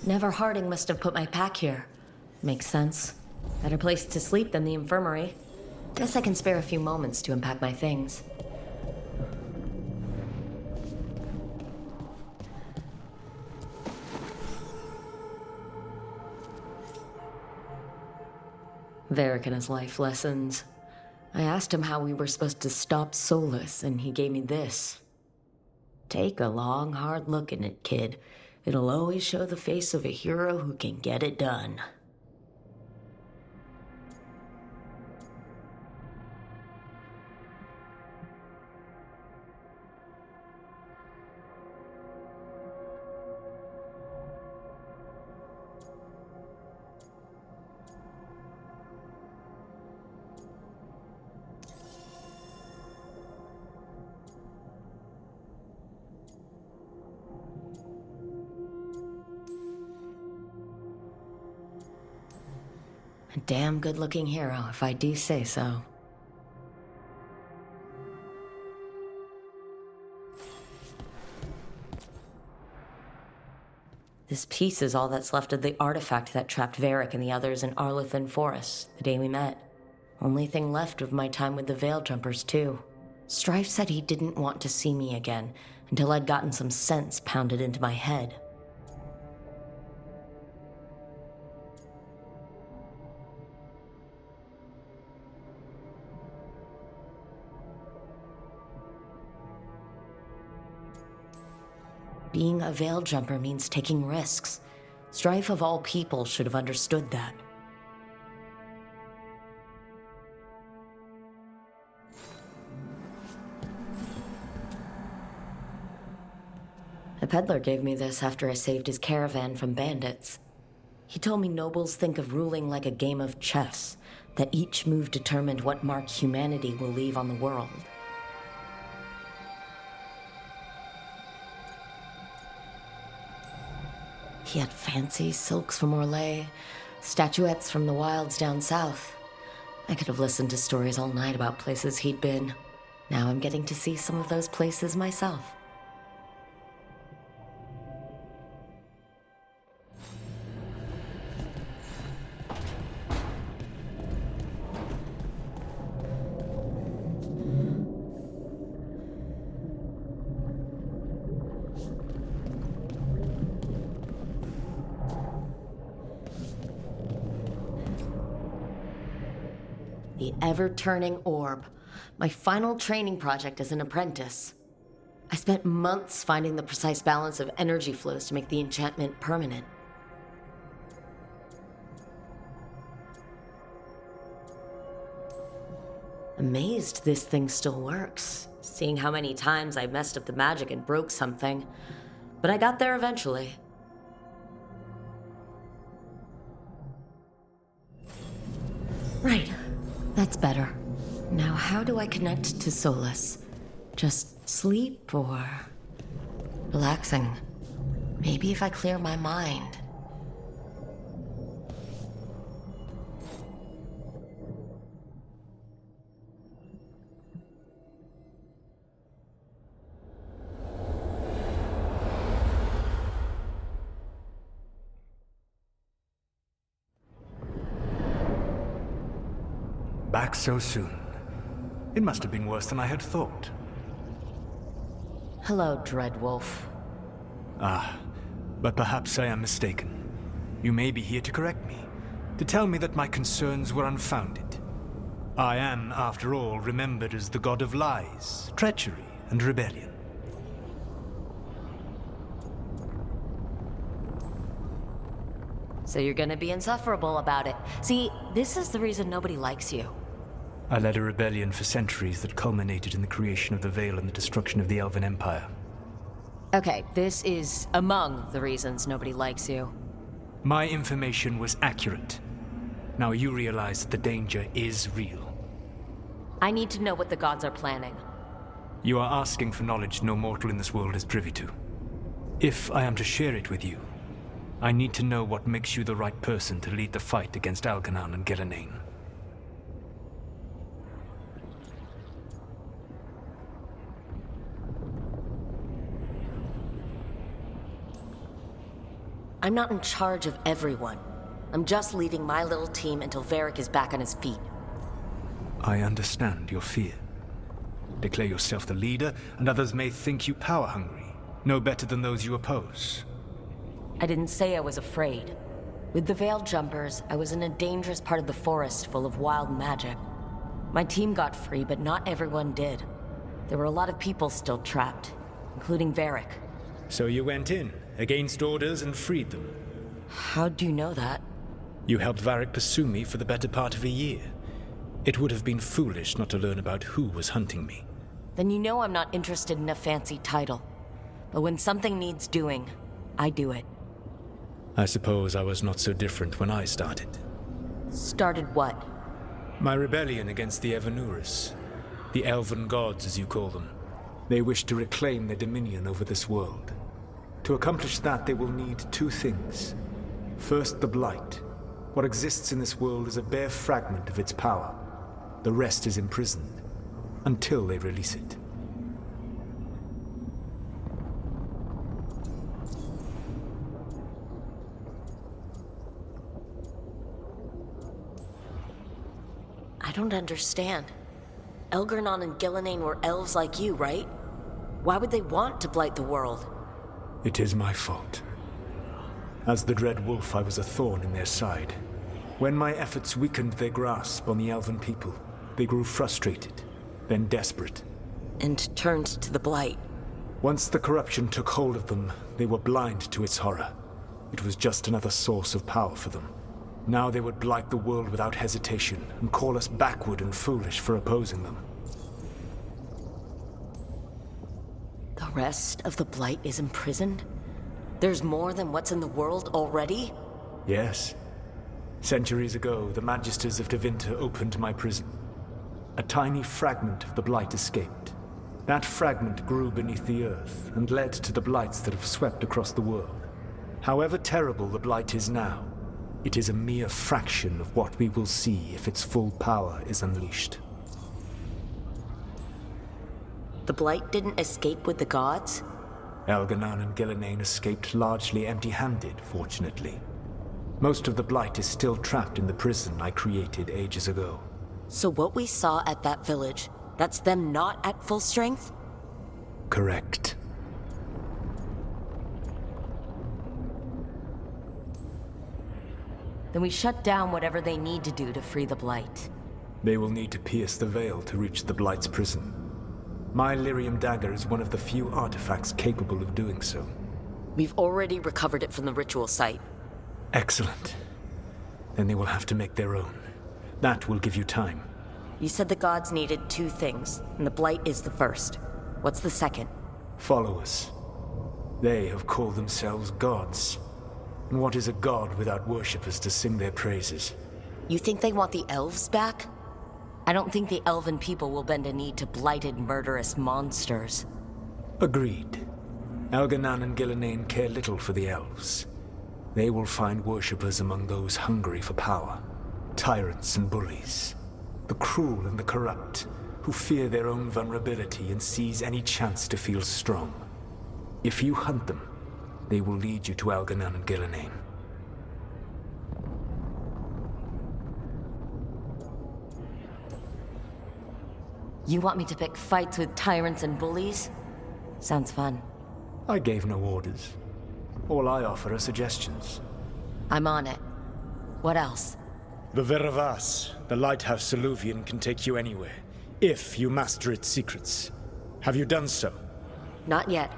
Never Harding must have put my pack here. Makes sense. Better place to sleep than the infirmary. Guess I can spare a few moments to unpack my things. Varric and his life lessons. I asked him how we were supposed to stop Solas, and he gave me this. Take a long, hard look at it, kid. It'll always show the face of a hero who can get it done. A damn good-looking hero, if I do say so. This piece is all that's left of the artifact that trapped Varric and the others in Arlethan Forest, the day we met. Only thing left of my time with the Veil Jumpers, too. Strife said he didn't want to see me again until I'd gotten some sense pounded into my head. Being a Veil Jumper means taking risks. Strife of all people should have understood that. A peddler gave me this after I saved his caravan from bandits. He told me nobles think of ruling like a game of chess, that each move determined what mark humanity will leave on the world. He had fancy silks from Orlais, statuettes from the wilds down south. I could have listened to stories all night about places he'd been. Now I'm getting to see some of those places myself. The ever-turning orb. My final training project as an apprentice. I spent months finding the precise balance of energy flows to make the enchantment permanent. Amazed this thing still works, seeing how many times I messed up the magic and broke something. But I got there eventually. Right. That's better. Now, how do I connect to Solas? Just sleep or relaxing? Maybe if I clear my mind. Back so soon. It must have been worse than I had thought. Hello, Dreadwolf. But perhaps I am mistaken. You may be here to correct me, to tell me that my concerns were unfounded. I am, after all, remembered as the god of lies, treachery, and rebellion. So you're gonna be insufferable about it. See, this is the reason nobody likes you. I led a rebellion for centuries that culminated in the creation of the Veil and the destruction of the Elven Empire. Okay, this is among the reasons nobody likes you. My information was accurate. Now you realize that the danger is real. I need to know what the gods are planning. You are asking for knowledge no mortal in this world is privy to. If I am to share it with you, I need to know what makes you the right person to lead the fight against Algernon and Gelanein. I'm not in charge of everyone. I'm just leading my little team until Varric is back on his feet. I understand your fear. Declare yourself the leader, and others may think you power-hungry. No better than those you oppose. I didn't say I was afraid. With the Veil Jumpers, I was in a dangerous part of the forest full of wild magic. My team got free, but not everyone did. There were a lot of people still trapped, including Varric. So you went in, against orders, and freed them. How'd you know that? You helped Varric pursue me for the better part of a year. It would have been foolish not to learn about who was hunting me. Then you know I'm not interested in a fancy title. But when something needs doing, I do it. I suppose I was not so different when I started. Started what? My rebellion against the Evanuris. The Elven Gods, as you call them. They wish to reclaim their dominion over this world. To accomplish that, they will need two things. First, the Blight. What exists in this world is a bare fragment of its power. The rest is imprisoned, until they release it. I don't understand. Elgernon and Gillenane were elves like you, right? Why would they want to blight the world? It is my fault. As the Dread Wolf, I was a thorn in their side. When my efforts weakened their grasp on the Elven people, they grew frustrated, then desperate. And turned to the Blight. Once the corruption took hold of them, they were blind to its horror. It was just another source of power for them. Now they would blight the world without hesitation, and call us backward and foolish for opposing them. The rest of the Blight is imprisoned? There's more than what's in the world already? Yes. Centuries ago, the Magisters of Tevinter opened my prison. A tiny fragment of the Blight escaped. That fragment grew beneath the earth, and led to the Blights that have swept across the world. However terrible the Blight is now, it is a mere fraction of what we will see if its full power is unleashed. The Blight didn't escape with the gods? Elgernon and Gillenane escaped largely empty-handed, fortunately. Most of the Blight is still trapped in the prison I created ages ago. So what we saw at that village, that's them not at full strength? Correct. Then we shut down whatever they need to do to free the Blight. They will need to pierce the veil to reach the Blight's prison. My Lyrium dagger is one of the few artifacts capable of doing so. We've already recovered it from the ritual site. Excellent. Then they will have to make their own. That will give you time. You said the gods needed two things, and the Blight is the first. What's the second? Followers. They have called themselves gods. And what is a god without worshippers to sing their praises? You think they want the elves back? I don't think the elven people will bend a knee to blighted, murderous monsters. Agreed. Elgernon and Gillenane care little for the elves. They will find worshippers among those hungry for power. Tyrants and bullies. The cruel and the corrupt, who fear their own vulnerability and seize any chance to feel strong. If you hunt them, they will lead you to Elgernon and Gillenane. You want me to pick fights with tyrants and bullies? Sounds fun. I gave no orders. All I offer are suggestions. I'm on it. What else? The Veravas, the lighthouse Soluvian, can take you anywhere, if you master its secrets. Have you done so? Not yet.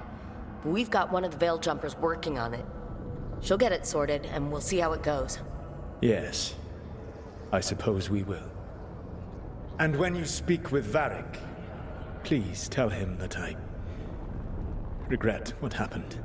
But we've got one of the Veil Jumpers working on it. She'll get it sorted, and we'll see how it goes. Yes. I suppose we will. And when you speak with Varric, please tell him that I regret what happened.